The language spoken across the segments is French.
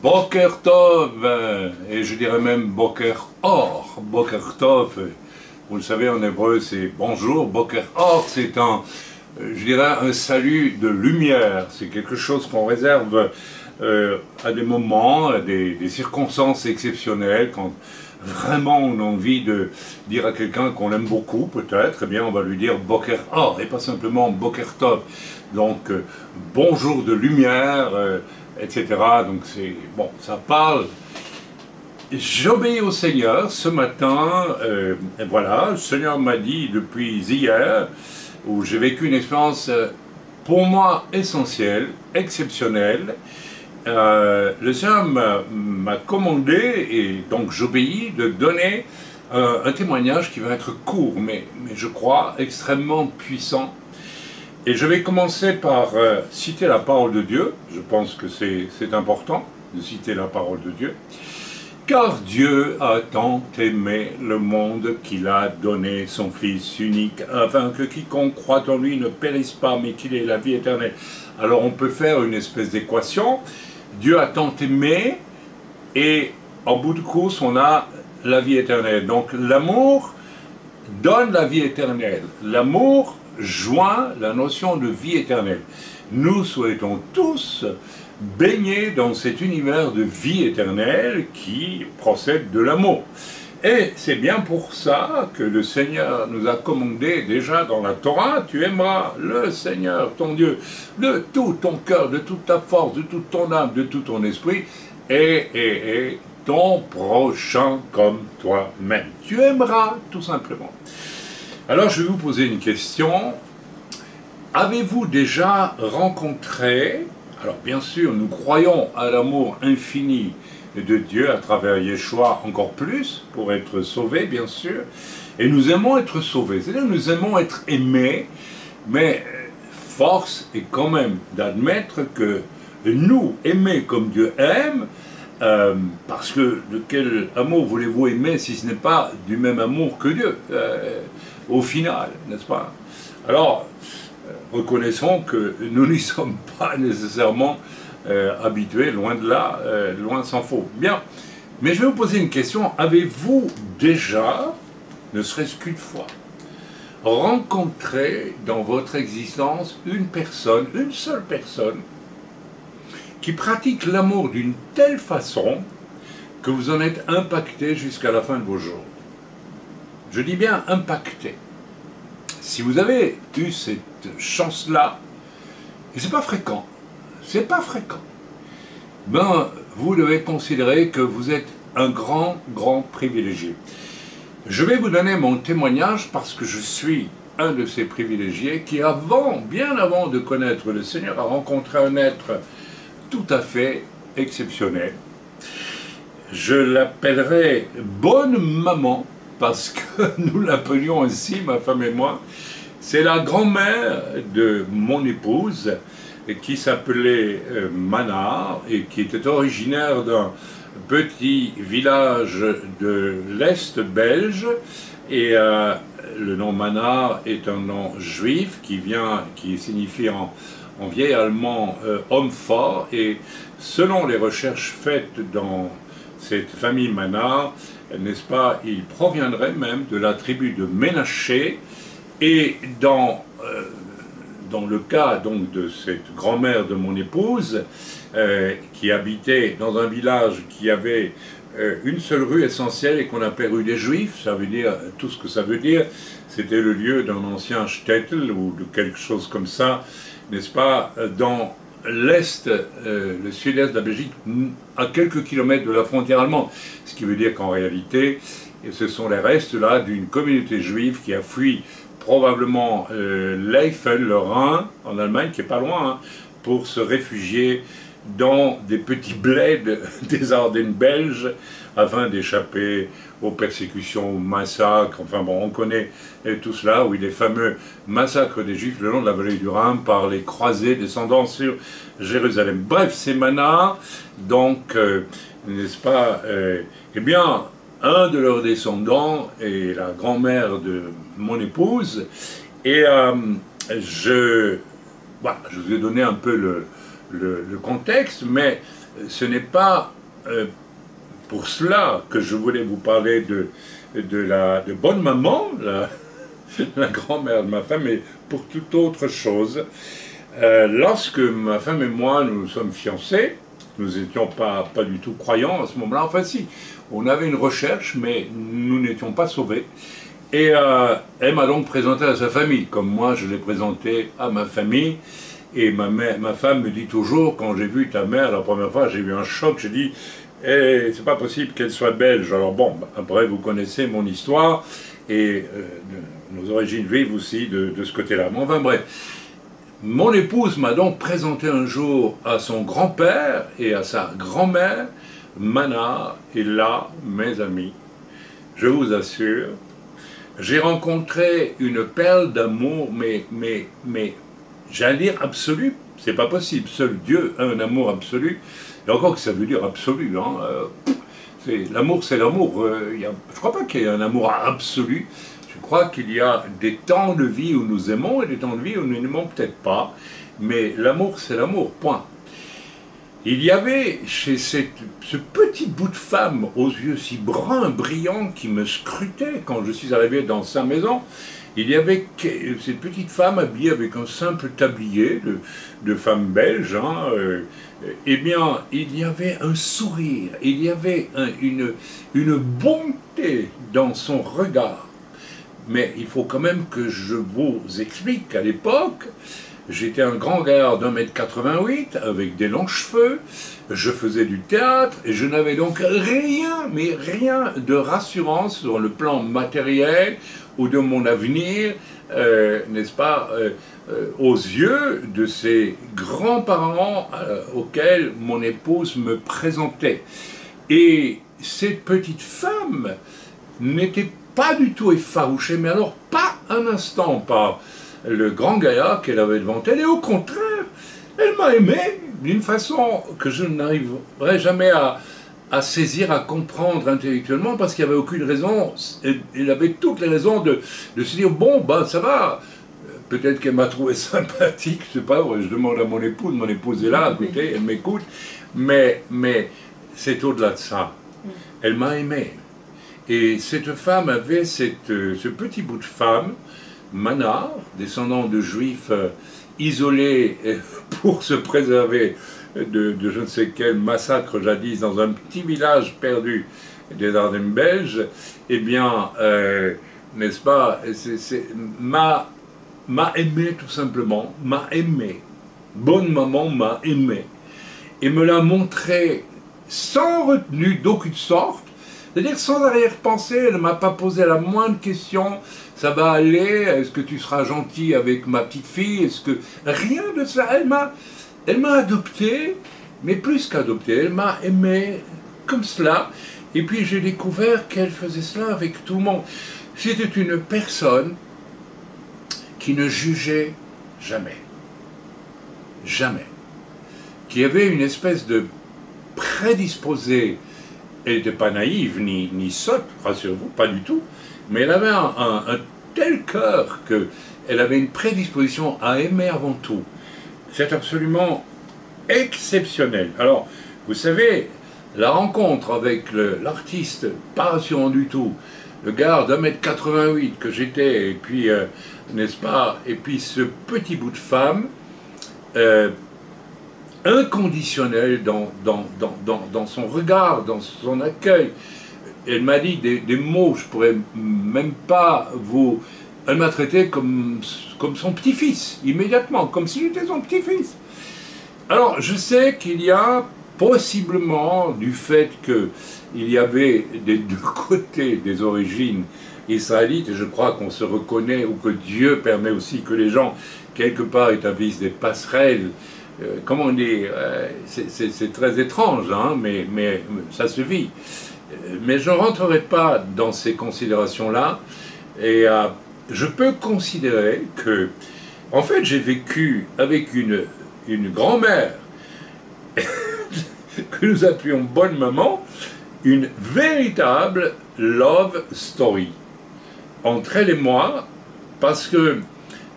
Boker Tov, et je dirais même Boker Or. Boker Tov, vous le savez en hébreu c'est bonjour. Boker Or, c'est je dirais un salut de lumière. C'est quelque chose qu'on réserve à des moments, à des circonstances exceptionnelles, quand vraiment on a envie de dire à quelqu'un qu'on aime beaucoup, peut-être, eh bien on va lui dire Boker Or, et pas simplement Boker Tov. Donc bonjour de lumière, etc. Donc c'est bon, ça parle. J'obéis au Seigneur ce matin, et voilà, le Seigneur m'a dit depuis hier, où j'ai vécu une expérience pour moi essentielle, exceptionnelle. Le Seigneur m'a commandé, et donc j'obéis, de donner un témoignage qui va être court, mais je crois extrêmement puissant. Et je vais commencer par citer la parole de Dieu. Je pense que c'est important de citer la parole de Dieu. Car Dieu a tant aimé le monde qu'il a donné son Fils unique, afin que quiconque croit en lui ne périsse pas, mais qu'il ait la vie éternelle. Alors on peut faire une espèce d'équation. Dieu a tant aimé, et en bout de course, on a la vie éternelle. Donc l'amour donne la vie éternelle. L'amour joint la notion de vie éternelle. Nous souhaitons tous baigner dans cet univers de vie éternelle qui procède de l'amour. Et c'est bien pour ça que le Seigneur nous a commandé déjà dans la Torah, tu aimeras le Seigneur, ton Dieu, de tout ton cœur, de toute ta force, de toute ton âme, de tout ton esprit, et ton prochain comme toi-même. Tu aimeras, tout simplement. Alors je vais vous poser une question. Avez-vous déjà rencontré, alors bien sûr nous croyons à l'amour infini de Dieu à travers Yeshua encore plus, pour être sauvés bien sûr, et nous aimons être sauvés, c'est-à-dire nous aimons être aimés, mais force est quand même d'admettre que nous, aimer comme Dieu aime, parce que de quel amour voulez-vous aimer si ce n'est pas du même amour que Dieu, au final, n'est-ce pas? Alors, reconnaissons que nous n'y sommes pas nécessairement habitués, loin de là, loin s'en faut. Bien, mais je vais vous poser une question. Avez-vous déjà, ne serait-ce qu'une fois, rencontré dans votre existence une personne, une seule personne, qui pratique l'amour d'une telle façon que vous en êtes impacté jusqu'à la fin de vos jours? Je dis bien impacté. Si vous avez eu cette chance-là, et c'est pas fréquent, ben vous devez considérer que vous êtes un grand privilégié. Je vais vous donner mon témoignage parce que je suis un de ces privilégiés qui bien avant de connaître le Seigneur, a rencontré un être tout à fait exceptionnel. Je l'appellerai Bonne Maman, parce que nous l'appelions ainsi, ma femme et moi. C'est la grand-mère de mon épouse, qui s'appelait Manar, et qui était originaire d'un petit village de l'Est belge, et le nom Manar est un nom juif qui signifie en vieil allemand homme fort, et selon les recherches faites dans cette famille Manar, n'est-ce pas, il proviendrait même de la tribu de Ménaché, et dans le cas donc de cette grand-mère de mon épouse, qui habitait dans un village qui avait une seule rue essentielle et qu'on appelait rue des Juifs, ça veut dire tout ce que ça veut dire, c'était le lieu d'un ancien shtetl ou de quelque chose comme ça, n'est-ce pas, dans l'Est, le sud-est de la Belgique, à quelques kilomètres de la frontière allemande. Ce qui veut dire qu'en réalité, ce sont les restes là d'une communauté juive qui a fui probablement l'Eifel, le Rhin, en Allemagne, qui est pas loin, hein, pour se réfugier dans des petits bleds des Ardennes belges, afin d'échapper aux persécutions, aux massacres. Enfin bon, on connaît tout cela, oui, les fameux massacres des Juifs le long de la vallée du Rhin par les croisés descendant sur Jérusalem. Bref, c'est Manar, donc, n'est-ce pas, eh bien, un de leurs descendants est la grand-mère de mon épouse, et je vous ai donné un peu le contexte, mais ce n'est pas pour cela que je voulais vous parler de bonne maman, la grand-mère de ma femme, mais pour toute autre chose. Lorsque ma femme et moi nous sommes fiancés, nous n'étions pas du tout croyants à ce moment-là, enfin si, on avait une recherche, mais nous n'étions pas sauvés. Et elle m'a donc présenté à sa famille, comme moi je l'ai présenté à ma famille. Et ma femme me dit toujours, quand j'ai vu ta mère la première fois, j'ai eu un choc, j'ai dit, eh, c'est pas possible qu'elle soit belge. Alors bon, après vous connaissez mon histoire, et nos origines juives aussi de ce côté-là. Mais enfin bref, mon épouse m'a donc présenté un jour à son grand-père et à sa grand-mère, Mana, et là, mes amis, je vous assure, j'ai rencontré une perle d'amour, mais j'allais dire absolu, c'est pas possible, seul Dieu a un amour absolu, et encore que ça veut dire absolu, hein, l'amour c'est l'amour, je crois pas qu'il y ait un amour absolu, je crois qu'il y a des temps de vie où nous aimons et des temps de vie où nous n'aimons peut-être pas, mais l'amour c'est l'amour, point. Il y avait chez ce petit bout de femme aux yeux si bruns, brillants, qui me scrutait quand je suis arrivé dans sa maison. Il y avait cette petite femme habillée avec un simple tablier de femme belge. Hein, eh bien, il y avait un sourire, il y avait une bonté dans son regard. Mais il faut quand même que je vous explique qu'à l'époque, j'étais un grand gars d'1,88 m avec des longs cheveux, je faisais du théâtre et je n'avais donc rien, mais rien de rassurant sur le plan matériel ou de mon avenir, n'est-ce pas, aux yeux de ces grands-parents auxquels mon épouse me présentait. Et cette petite femme n'était pas du tout effarouchée, mais alors pas un instant par le grand gaillard qu'elle avait devant elle, et au contraire, elle m'a aimé d'une façon que je n'arriverai jamais à saisir, à comprendre intellectuellement, parce qu'il n'y avait aucune raison, elle avait toutes les raisons de se dire, bon, ben ça va, peut-être qu'elle m'a trouvé sympathique, je sais pas, je demande à mon épouse est là, à côté, elle m'écoute, mais c'est au-delà de ça, elle m'a aimé. Et cette femme avait ce petit bout de femme, Mana, descendant de juifs isolés pour se préserver de je ne sais quel massacre jadis dans un petit village perdu des Ardennes belges, eh bien, n'est-ce pas, m'a aimé tout simplement, m'a aimé. Bonne maman m'a aimé. Et me l'a montré sans retenue d'aucune sorte, c'est-à-dire sans arrière-pensée, elle ne m'a pas posé la moindre question. Ça va aller, est-ce que tu seras gentil avec ma petite fille, est-ce que... Rien de ça, elle m'a adopté, mais plus qu'adopté, elle m'a aimé comme cela, et puis j'ai découvert qu'elle faisait cela avec tout le monde. C'était une personne qui ne jugeait jamais, jamais, qui avait une espèce de prédisposé, elle n'était pas naïve ni sotte, rassurez-vous, pas du tout, mais elle avait un tel cœur qu'elle avait une prédisposition à aimer avant tout. C'est absolument exceptionnel. Alors, vous savez, la rencontre avec l'artiste, pas rassurant du tout, le gars d'1,88 m que j'étais, et puis, n'est-ce pas, et puis ce petit bout de femme, inconditionnel dans son regard, dans son accueil. Elle m'a dit des mots, je pourrais même pas vous... Elle m'a traité comme son petit-fils, immédiatement, comme si j'étais son petit-fils. Alors, je sais qu'il y a possiblement, du fait qu'il y avait des deux côtés des origines israélites, et je crois qu'on se reconnaît, ou que Dieu permet aussi que les gens, quelque part, établissent des passerelles. Comment on dit, c'est très étrange, hein, mais ça se vit. Mais je ne rentrerai pas dans ces considérations-là, et je peux considérer que, en fait, j'ai vécu avec une grand-mère que nous appelions bonne maman, une véritable love story entre elle et moi, parce que,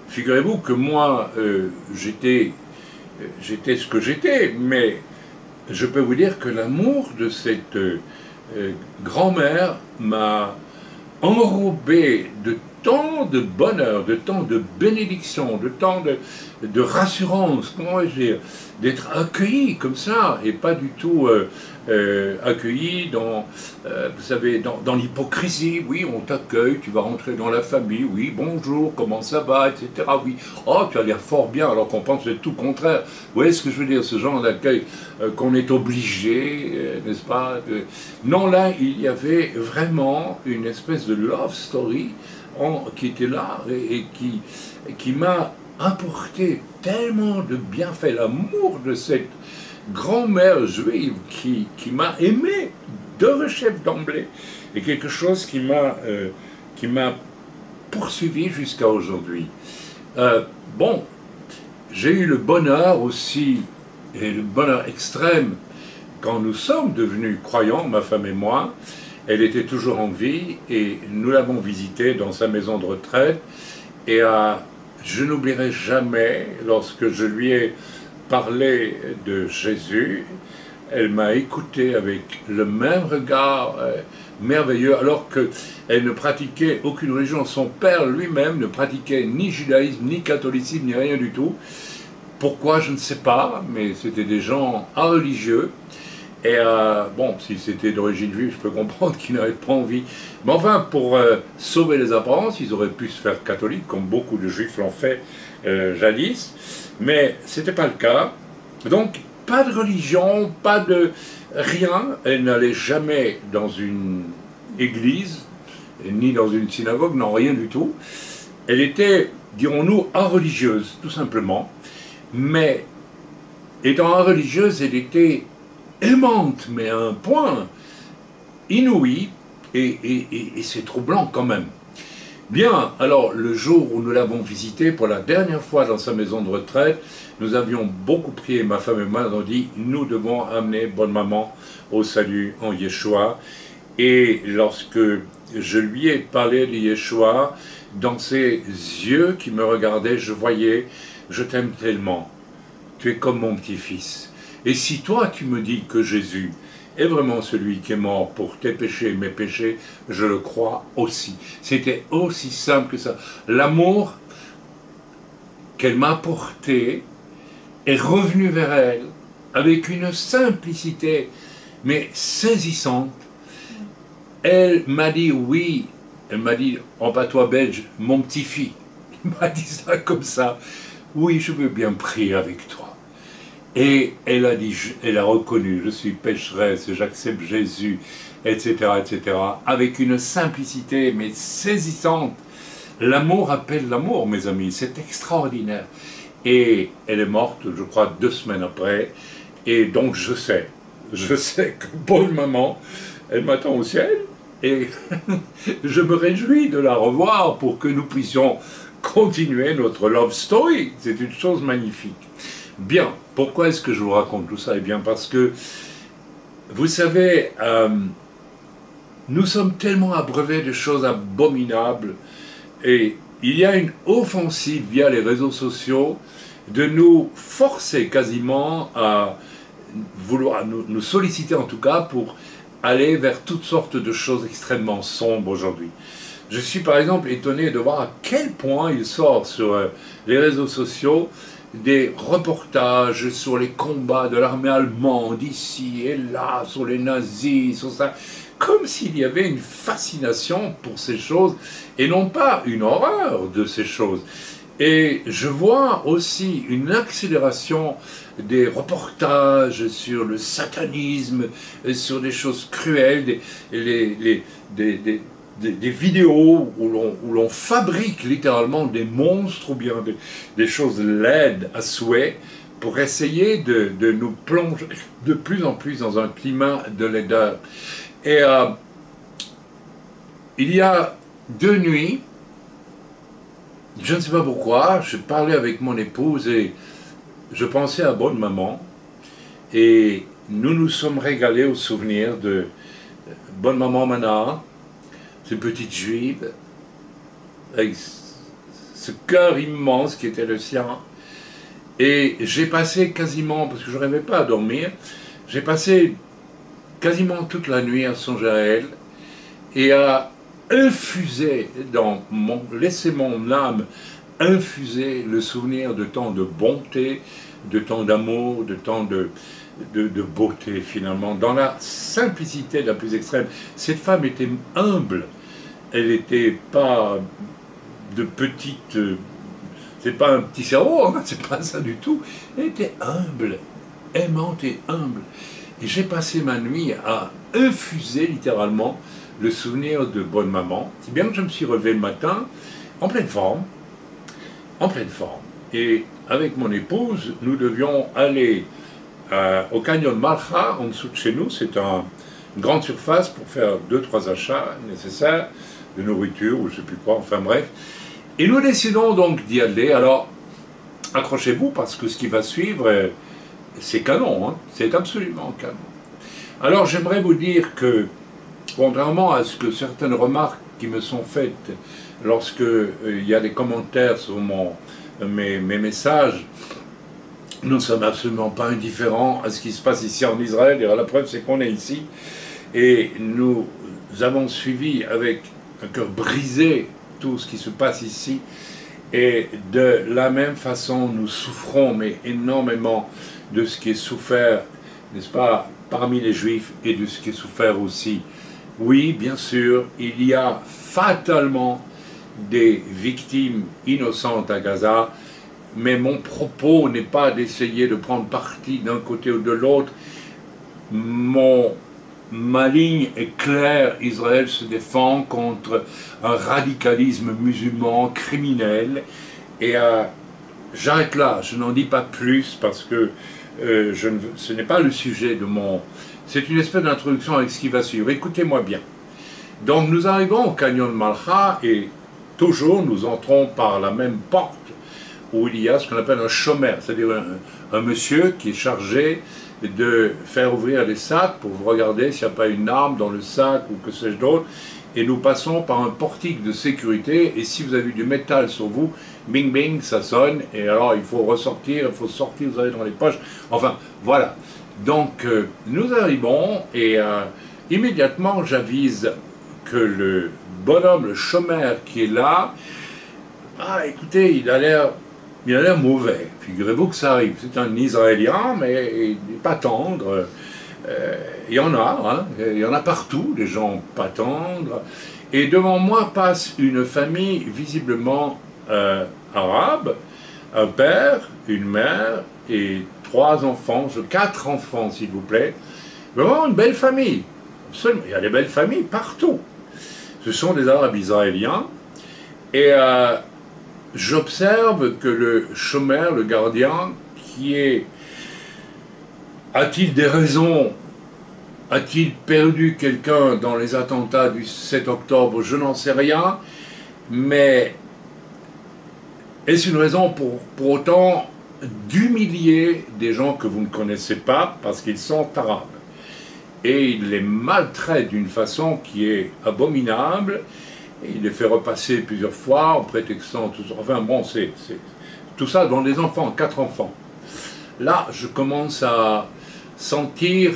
figurez-vous que moi, j'étais ce que j'étais, mais je peux vous dire que l'amour de cette grand-mère m'a enrobé de tant de bonheur, de tant de bénédiction, de tant de rassurance, comment vais-je dire, d'être accueilli comme ça, et pas du tout accueilli dans, vous savez, dans l'hypocrisie. Oui, on t'accueille, tu vas rentrer dans la famille, oui, bonjour, comment ça va, etc. Oui, oh, tu as l'air fort bien, alors qu'on pense que c'est tout le contraire. Vous voyez ce que je veux dire, ce genre d'accueil qu'on est obligé, n'est-ce pas Non, là, il y avait vraiment une espèce de love story qui était là et qui m'a apporté tellement de bienfaits, l'amour de cette grand-mère juive qui m'a aimé de rechef d'emblée, et quelque chose qui m'a poursuivi jusqu'à aujourd'hui. Bon, j'ai eu le bonheur aussi, et le bonheur extrême, quand nous sommes devenus croyants, ma femme et moi. Elle était toujours en vie et nous l'avons visitée dans sa maison de retraite. Et je n'oublierai jamais, lorsque je lui ai parlé de Jésus, elle m'a écouté avec le même regard merveilleux, alors qu'elle ne pratiquait aucune religion. Son père lui-même ne pratiquait ni judaïsme, ni catholicisme, ni rien du tout. Pourquoi, je ne sais pas, mais c'était des gens religieux. Et bon, si c'était d'origine juive, je peux comprendre qu'ils n'avaient pas envie. Mais enfin, pour sauver les apparences, ils auraient pu se faire catholiques, comme beaucoup de juifs l'ont fait jadis. Mais ce n'était pas le cas. Donc, pas de religion, pas de rien. Elle n'allait jamais dans une église, ni dans une synagogue, non, rien du tout. Elle était, dirons-nous, religieuse, tout simplement. Mais, étant religieuse, elle était aimante, mais à un point inouï, et c'est troublant quand même. Bien, alors le jour où nous l'avons visité pour la dernière fois dans sa maison de retraite, nous avions beaucoup prié, ma femme et moi, nous avons dit, nous devons amener bonne maman au salut en Yeshua. Et lorsque je lui ai parlé de Yeshua, dans ses yeux qui me regardaient, je voyais, je t'aime tellement, tu es comme mon petit-fils. Et si toi tu me dis que Jésus est vraiment celui qui est mort pour tes péchés et mes péchés, je le crois aussi. C'était aussi simple que ça. L'amour qu'elle m'a apporté est revenu vers elle avec une simplicité, mais saisissante. Elle m'a dit oui, elle m'a dit en patois belge, mon petit-fils. Il m'a dit ça comme ça. Oui, je veux bien prier avec toi. Et elle a dit, elle a reconnu, je suis pécheresse, j'accepte Jésus, etc., etc., avec une simplicité, mais saisissante. L'amour appelle l'amour, mes amis, c'est extraordinaire. Et elle est morte, je crois, 2 semaines après, et donc je sais que bonne maman, elle m'attend au ciel, et je me réjouis de la revoir pour que nous puissions continuer notre love story. C'est une chose magnifique. Bien, pourquoi est-ce que je vous raconte tout ça? Eh bien parce que, vous savez, nous sommes tellement abreuvés de choses abominables, et il y a une offensive via les réseaux sociaux de nous forcer quasiment à vouloir nous solliciter en tout cas pour aller vers toutes sortes de choses extrêmement sombres aujourd'hui. Je suis par exemple étonné de voir à quel point il sort sur les réseaux sociaux des reportages sur les combats de l'armée allemande, ici et là, sur les nazis, sur ça, comme s'il y avait une fascination pour ces choses, et non pas une horreur de ces choses. Et je vois aussi une accélération des reportages sur le satanisme, sur des choses cruelles, des vidéos où l'on fabrique littéralement des monstres ou bien des choses laides à souhait pour essayer de nous plonger de plus en plus dans un climat de laideur. Et il y a 2 nuits, je ne sais pas pourquoi, je parlais avec mon épouse et je pensais à bonne maman, et nous nous sommes régalés au souvenir de bonne maman Mana, cette petite juive, avec ce cœur immense qui était le sien. Et j'ai passé quasiment, parce que je n'arrivais pas à dormir, J'ai passé quasiment toute la nuit à songer à elle et à infuser laisser mon âme infuser le souvenir de tant de bonté, de tant d'amour, de tant de beauté finalement, dans la simplicité la plus extrême. Cette femme était humble, elle n'était pas de petite, c'est pas un petit cerveau, hein, c'est pas ça du tout, elle était humble, aimante et humble. Et j'ai passé ma nuit à infuser littéralement le souvenir de bonne maman, si bien que je me suis relevé le matin en pleine forme, et avec mon épouse, nous devions aller au canyon Malcha, en dessous de chez nous. C'est une grande surface pour faire 2-3 achats nécessaires, de nourriture ou je ne sais plus quoi, enfin bref. Et nous décidons donc d'y aller. Alors, accrochez-vous parce que ce qui va suivre, c'est canon, hein, c'est absolument canon. Alors, j'aimerais vous dire que, contrairement à ce que certaines remarques qui me sont faites lorsque il y a des commentaires sur mes messages, nous ne sommes absolument pas indifférents à ce qui se passe ici en Israël. Et la preuve, c'est qu'on est ici. Et nous avons suivi avec un cœur brisé tout ce qui se passe ici. Et de la même façon, nous souffrons, mais énormément, de ce qui est souffert, n'est-ce pas, parmi les Juifs, et de ce qui est souffert aussi. Oui, bien sûr, il y a fatalement des victimes innocentes à Gaza, mais mon propos n'est pas d'essayer de prendre parti d'un côté ou de l'autre. Ma ligne est claire, Israël se défend contre un radicalisme musulman criminel, et j'arrête là, je n'en dis pas plus parce que ce n'est pas le sujet de mon... C'est une espèce d'introduction avec ce qui va suivre. Écoutez-moi bien. Donc nous arrivons au canyon Malcha et toujours nous entrons par la même porte où il y a ce qu'on appelle un chômeur, c'est-à-dire un monsieur qui est chargé de faire ouvrir les sacs pour regarder s'il n'y a pas une arme dans le sac ou que sais-je d'autre. Et nous passons par un portique de sécurité, et si vous avez du métal sur vous, bing bing, ça sonne, et alors il faut ressortir, il faut sortir, vous allez dans les poches, enfin voilà. Donc nous arrivons, et immédiatement j'avise que le bonhomme, le chômeur qui est là, écoutez, il a l'air mauvais, figurez-vous que ça arrive, c'est un Israélien, mais il n'est pas tendre. Il y en a, hein, il y en a partout, des gens pas tendres. Et devant moi passe une famille visiblement arabe, un père, une mère et 3 enfants, 4 enfants s'il vous plaît. Vraiment une belle famille. Absolument. Il y a des belles familles partout. Ce sont des Arabes israéliens. Et j'observe que le chômeur, le gardien, qui est... A-t-il des raisons? A-t-il perdu quelqu'un dans les attentats du 7 octobre? Je n'en sais rien. Mais est-ce une raison pour autant d'humilier des gens que vous ne connaissez pas parce qu'ils sont arabes? Et il les maltraite d'une façon qui est abominable. Et il les fait repasser plusieurs fois en prétextant tout ça. Enfin bon, c'est tout ça devant des enfants, 4 enfants. Là, je commence à sentir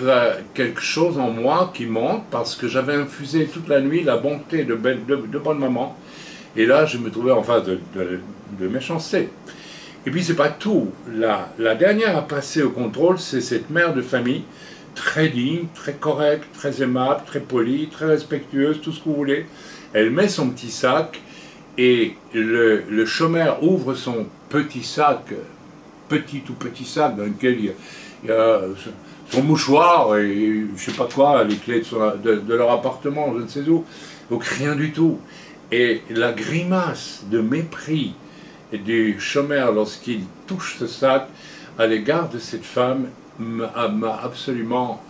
quelque chose en moi qui monte parce que j'avais infusé toute la nuit la bonté de bonne maman. Et là, je me trouvais en face de méchanceté. Et puis, c'est pas tout. La dernière à passer au contrôle, c'est cette mère de famille, très digne, très correcte, très aimable, très polie, très respectueuse, tout ce que vous voulez. Elle met son petit sac et le chômeur ouvre son petit sac, tout petit sac dans lequel il y a son mouchoir et je sais pas quoi, les clés de leur appartement, je ne sais où. Donc rien du tout. Et la grimace de mépris du chômeur lorsqu'il touche ce sac à l'égard de cette femme m'a absolument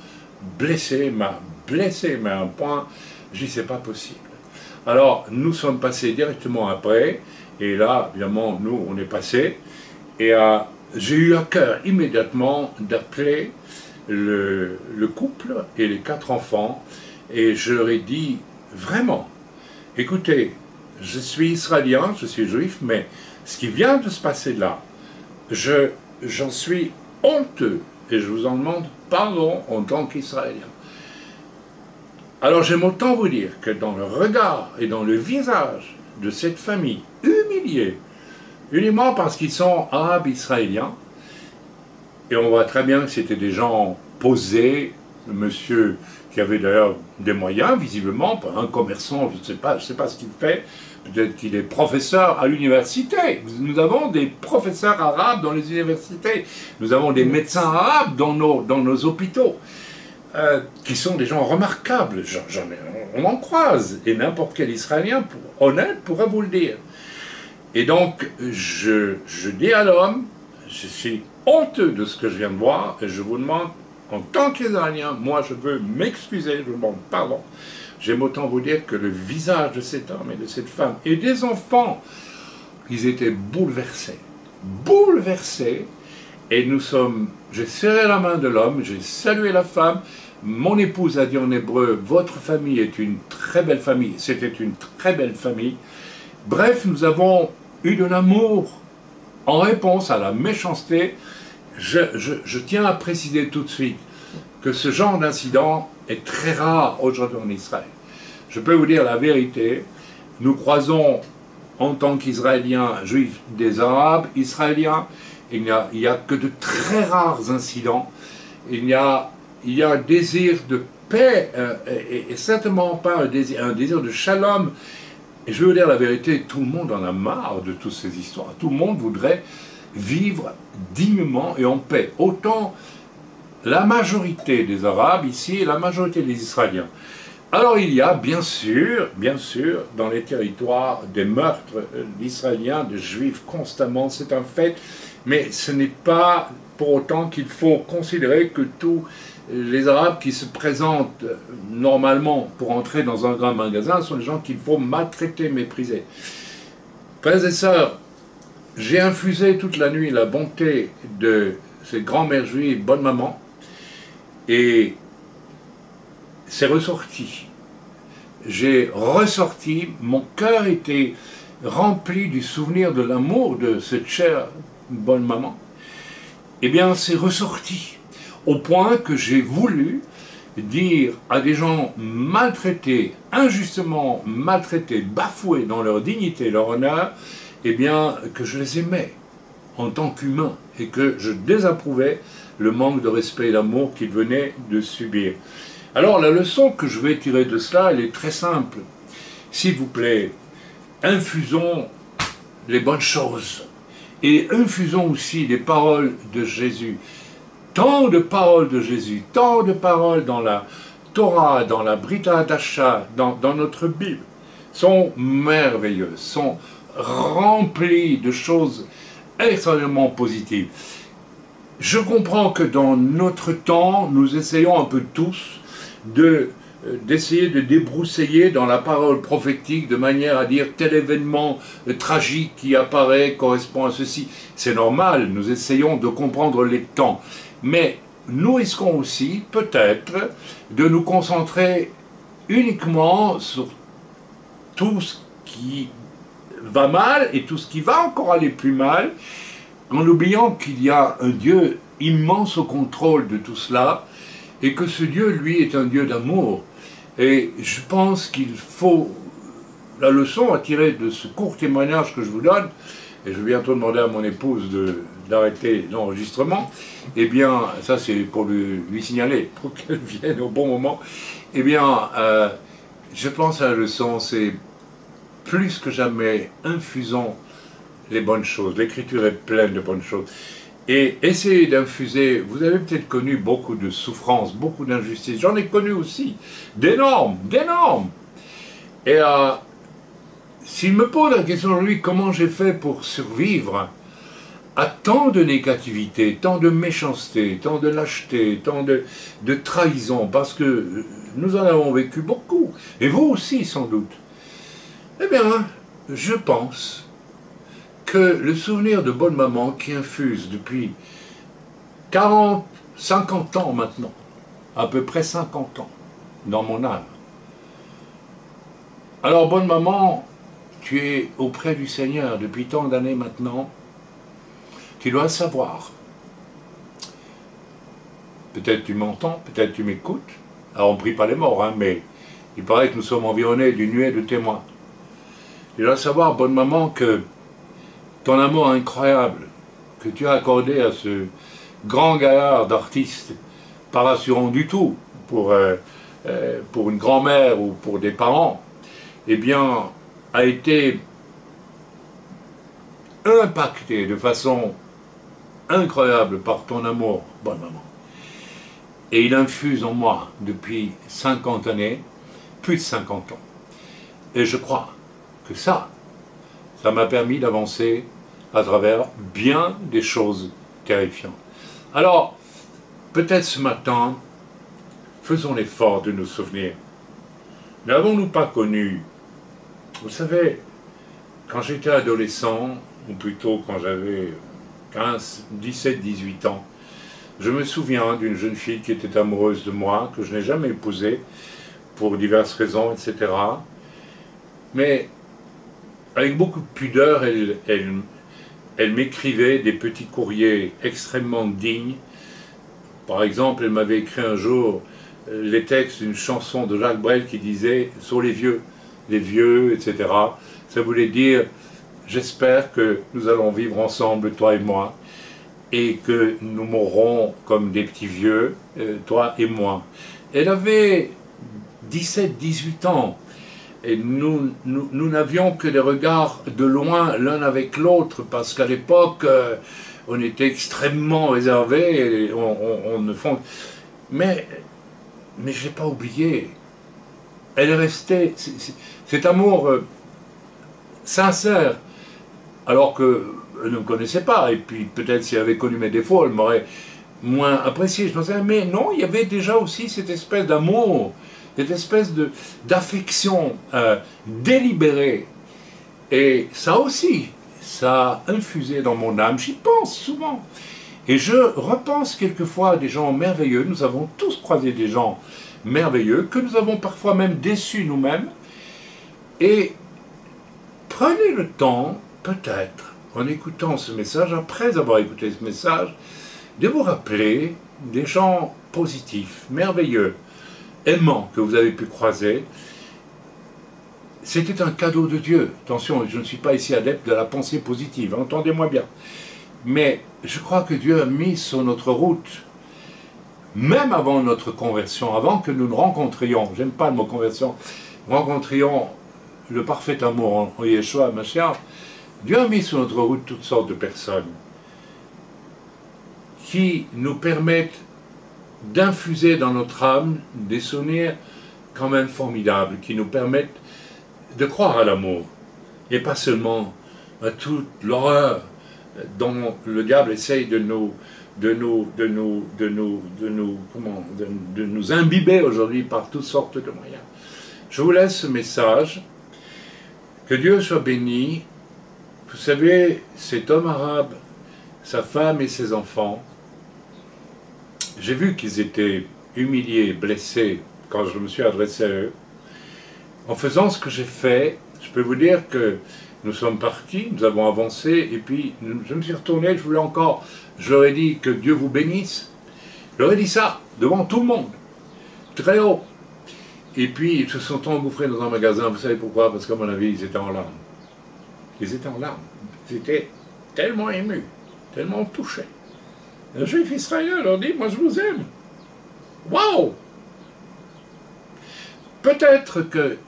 blessé, mais à un point, je dis c'est pas possible. Alors nous sommes passés directement après, et là évidemment nous on est passés, et j'ai eu à cœur immédiatement d'appeler le couple et les 4 enfants, et je leur ai dit vraiment, écoutez, je suis israélien, je suis juif, mais ce qui vient de se passer là, j'en suis honteux, et je vous en demande pardon en tant qu'Israélien. Alors j'aime autant vous dire que dans le regard et dans le visage de cette famille humiliée, uniquement parce qu'ils sont arabes israéliens, et on voit très bien que c'était des gens posés, monsieur qui avait d'ailleurs des moyens, visiblement, un commerçant, je ne sais pas ce qu'il fait, peut-être qu'il est professeur à l'université. Nous avons des professeurs arabes dans les universités, nous avons des médecins arabes dans nos hôpitaux, qui sont des gens remarquables, on en croise, et n'importe quel Israélien honnête pourra vous le dire. Et donc, je dis à l'homme, je suis honteux de ce que je viens de voir, et je vous demande, en tant qu'Israélien, moi je veux m'excuser, je vous demande pardon. J'aime autant vous dire que le visage de cet homme et de cette femme, et des enfants, ils étaient bouleversés. Bouleversés, et j'ai serré la main de l'homme, j'ai salué la femme, mon épouse a dit en hébreu, votre famille est une très belle famille, c'était une très belle famille. Bref, nous avons eu de l'amour en réponse à la méchanceté. Je tiens à préciser tout de suite que ce genre d'incident est très rare aujourd'hui en Israël. Je peux vous dire la vérité, nous croisons en tant qu'Israéliens, Juifs, des Arabes, Israéliens, il n'y a que de très rares incidents, il y a un désir de paix et certainement pas un désir de shalom. Et je veux vous dire la vérité, tout le monde en a marre de toutes ces histoires, tout le monde voudrait vivre dignement et en paix. Autant la majorité des Arabes ici et la majorité des Israéliens. Alors il y a bien sûr, dans les territoires des meurtres d'Israéliens, de Juifs constamment, c'est un fait, mais ce n'est pas pour autant qu'il faut considérer que tous les Arabes qui se présentent normalement pour entrer dans un grand magasin sont des gens qu'il faut maltraiter, mépriser. Frères et sœurs, j'ai infusé toute la nuit la bonté de cette grand-mère juive, bonne maman, et c'est ressorti. J'ai ressorti, mon cœur était rempli du souvenir de l'amour de cette chère bonne maman. Eh bien, c'est ressorti, au point que j'ai voulu dire à des gens maltraités, injustement maltraités, bafoués dans leur dignité, leur honneur, eh bien, que je les aimais en tant qu'humains et que je désapprouvais le manque de respect et d'amour qu'ils venaient de subir. Alors, la leçon que je vais tirer de cela, elle est très simple. S'il vous plaît, infusons les bonnes choses et infusons aussi les paroles de Jésus. Tant de paroles de Jésus, tant de paroles dans la Torah, dans la Brit Hadasha, dans notre Bible, sont merveilleuses, sont remplies de choses extrêmement positives. Je comprends que dans notre temps, nous essayons un peu tous d'essayer de débroussailler dans la parole prophétique de manière à dire tel événement tragique qui apparaît correspond à ceci. C'est normal, nous essayons de comprendre les temps. Mais nous risquons aussi, peut-être, de nous concentrer uniquement sur tout ce qui va mal et tout ce qui va encore aller plus mal, en oubliant qu'il y a un Dieu immense au contrôle de tout cela, et que ce Dieu, lui, est un Dieu d'amour. Et je pense qu'il faut, la leçon à tirer de ce court témoignage que je vous donne, et je vais bientôt demander à mon épouse d'arrêter l'enregistrement, eh bien, ça c'est pour lui signaler, pour qu'elle vienne au bon moment, eh bien, je pense à la leçon, c'est plus que jamais, infusons les bonnes choses. L'Écriture est pleine de bonnes choses. Et essayez d'infuser, vous avez peut-être connu beaucoup de souffrances, beaucoup d'injustices, j'en ai connu aussi, d'énormes. Et s'il me pose la question aujourd'hui, comment j'ai fait pour survivre à tant de négativité, tant de méchanceté, tant de lâcheté, tant de trahison, parce que nous en avons vécu beaucoup, et vous aussi sans doute. Eh bien, je pense que le souvenir de bonne maman qui infuse depuis 40, 50 ans maintenant, à peu près 50 ans, dans mon âme. Alors, bonne maman, tu es auprès du Seigneur depuis tant d'années maintenant, tu dois le savoir. peut-être tu m'entends, peut-être tu m'écoutes. Alors on ne prie pas les morts, hein, mais il paraît que nous sommes environnés d'une nuée de témoins. Je dois savoir, bonne maman, que ton amour incroyable que tu as accordé à ce grand gaillard d'artiste, pas rassurant du tout pour une grand-mère ou pour des parents, eh bien, a été impacté de façon incroyable par ton amour, bonne maman. Et il infuse en moi depuis 50 années, plus de 50 ans. Et je crois que ça m'a permis d'avancer à travers bien des choses terrifiantes. Alors, peut-être ce matin, faisons l'effort de nous souvenir. N'avons-nous pas connu, vous savez, quand j'étais adolescent, ou plutôt quand j'avais 15, 17, 18 ans, je me souviens d'une jeune fille qui était amoureuse de moi, que je n'ai jamais épousée, pour diverses raisons, etc. Mais avec beaucoup de pudeur, elle m'écrivait des petits courriers extrêmement dignes. Par exemple, elle m'avait écrit un jour les textes d'une chanson de Jacques Brel qui disait « Sur les vieux, etc. » Ça voulait dire « J'espère que nous allons vivre ensemble, toi et moi, et que nous mourrons comme des petits vieux, toi et moi. » Elle avait 17, 18 ans. Et nous n'avions que des regards de loin l'un avec l'autre, parce qu'à l'époque, on était extrêmement réservés, et on ne font... Mais je ne l'ai pas oublié. Elle est restée, cet amour sincère, alors qu'elle ne me connaissait pas, et puis peut-être si elle avait connu mes défauts, elle m'aurait moins apprécié. Je pensais, mais non, il y avait déjà aussi cette espèce d'amour, cette espèce d'affection délibérée. Et ça aussi, ça a infusé dans mon âme, j'y pense souvent. Et je repense quelquefois à des gens merveilleux, nous avons tous croisé des gens merveilleux, que nous avons parfois même déçus nous-mêmes. Et prenez le temps, peut-être, en écoutant ce message, après avoir écouté ce message, de vous rappeler des gens positifs, merveilleux, aimants que vous avez pu croiser. C'était un cadeau de Dieu. Attention, je ne suis pas ici adepte de la pensée positive, entendez-moi bien. Mais je crois que Dieu a mis sur notre route, même avant notre conversion, avant que nous ne rencontrions, j'aime pas le mot conversion, rencontrions le parfait amour en Yeshua, Mashiach, Dieu a mis sur notre route toutes sortes de personnes qui nous permettent d'infuser dans notre âme des souvenirs quand même formidables, qui nous permettent de croire à l'amour, et pas seulement à toute l'horreur dont le diable essaye de nous imbiber aujourd'hui par toutes sortes de moyens. Je vous laisse ce message. Que Dieu soit béni. Vous savez, cet homme arabe, sa femme et ses enfants, j'ai vu qu'ils étaient humiliés, blessés quand je me suis adressé à eux. En faisant ce que j'ai fait, je peux vous dire que nous sommes partis, nous avons avancé, et puis je me suis retourné, je leur ai dit que Dieu vous bénisse. Je leur ai dit ça, devant tout le monde, très haut. Et puis ils se sont engouffrés dans un magasin, vous savez pourquoi? Parce qu'à mon avis, ils étaient en larmes. Ils étaient en larmes. Ils étaient tellement émus, tellement touchés. Un juif israélien leur dit, moi je vous aime. Waouh! Peut-être que,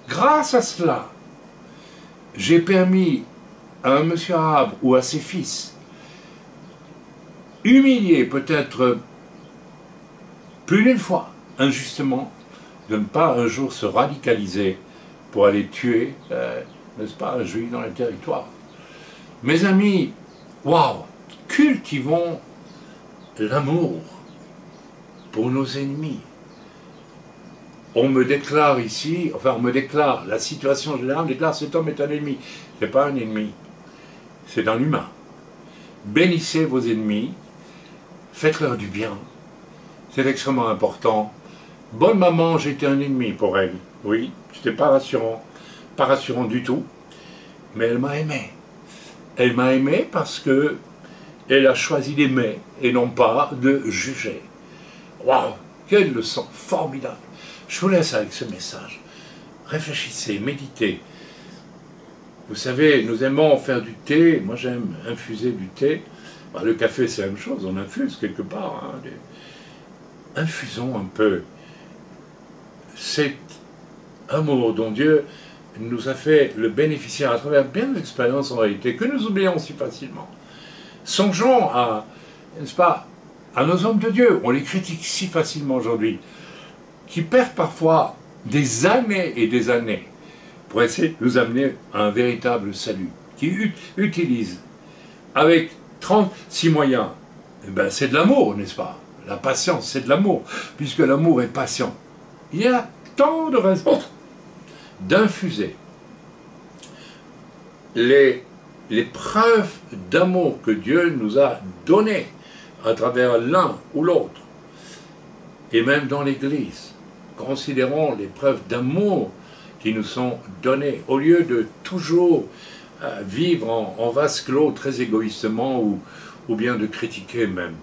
grâce à cela, j'ai permis à un monsieur arabe ou à ses fils, humiliés peut-être plus d'une fois, injustement, de ne pas un jour se radicaliser pour aller tuer, n'est-ce pas, un juif dans le territoire. Mes amis, waouh, cultivons l'amour pour nos ennemis. On me déclare ici, enfin on me déclare, la situation générale déclare cet homme est un ennemi. Ce n'est pas un ennemi, c'est un humain. Bénissez vos ennemis, faites-leur du bien, c'est extrêmement important. Bonne maman, j'étais un ennemi pour elle, oui, c'était pas rassurant du tout, mais elle m'a aimé. Elle m'a aimé parce que elle a choisi d'aimer et non pas de juger. Waouh, quelle leçon formidable. Je vous laisse avec ce message. Réfléchissez, méditez. Vous savez, nous aimons faire du thé. Moi, j'aime infuser du thé. Bah, le café, c'est la même chose. On infuse quelque part. Hein, infusons un peu cet amour dont Dieu nous a fait le bénéficiaire à travers bien d'expériences en réalité, que nous oublions si facilement. Songeons à, n'est-ce pas, à nos hommes de Dieu. On les critique si facilement aujourd'hui, qui perdent parfois des années et des années pour essayer de nous amener à un véritable salut, qui utilisent avec 36 moyens. Eh ben, c'est de l'amour, n'est-ce pas? La patience, c'est de l'amour, puisque l'amour est patient. Il y a tant de raisons d'infuser les preuves d'amour que Dieu nous a données à travers l'un ou l'autre, et même dans l'Église. Considérons les preuves d'amour qui nous sont données, au lieu de toujours vivre en vase clos très égoïstement ou bien de critiquer même.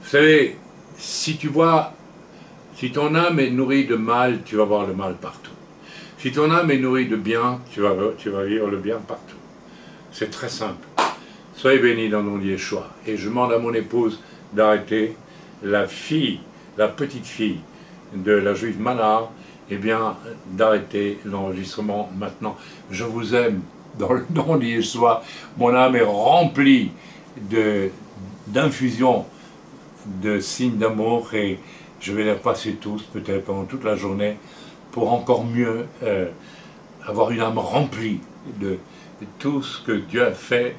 Vous savez, si ton âme est nourrie de mal, tu vas voir le mal partout. Si ton âme est nourrie de bien, tu vas vivre le bien partout. C'est très simple. Soyez bénis dans le nom de Yeshua. Et je demande à mon épouse d'arrêter la petite fille de la juive Manar, eh bien, d'arrêter l'enregistrement maintenant. Je vous aime dans le nom de Yeshua. Mon âme est remplie d'infusion de signes d'amour et je vais les passer tous, peut-être pendant toute la journée, pour encore mieux avoir une âme remplie de tout ce que Dieu a fait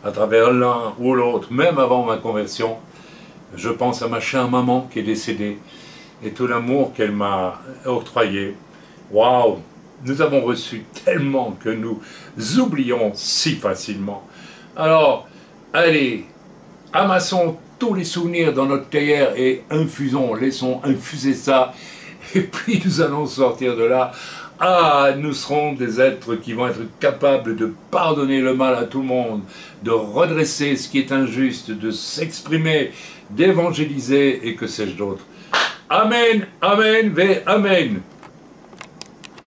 à travers l'un ou l'autre, même avant ma conversion. Je pense à ma chère maman qui est décédée et tout l'amour qu'elle m'a octroyé. Waouh! Nous avons reçu tellement que nous oublions si facilement. Alors, allez, amassons tous les souvenirs dans notre théière et infusons, laissons infuser ça, et puis nous allons sortir de là. Ah, nous serons des êtres qui vont être capables de pardonner le mal à tout le monde, de redresser ce qui est injuste, de s'exprimer, d'évangéliser et que sais-je d'autre. Amen, amen, ve amen.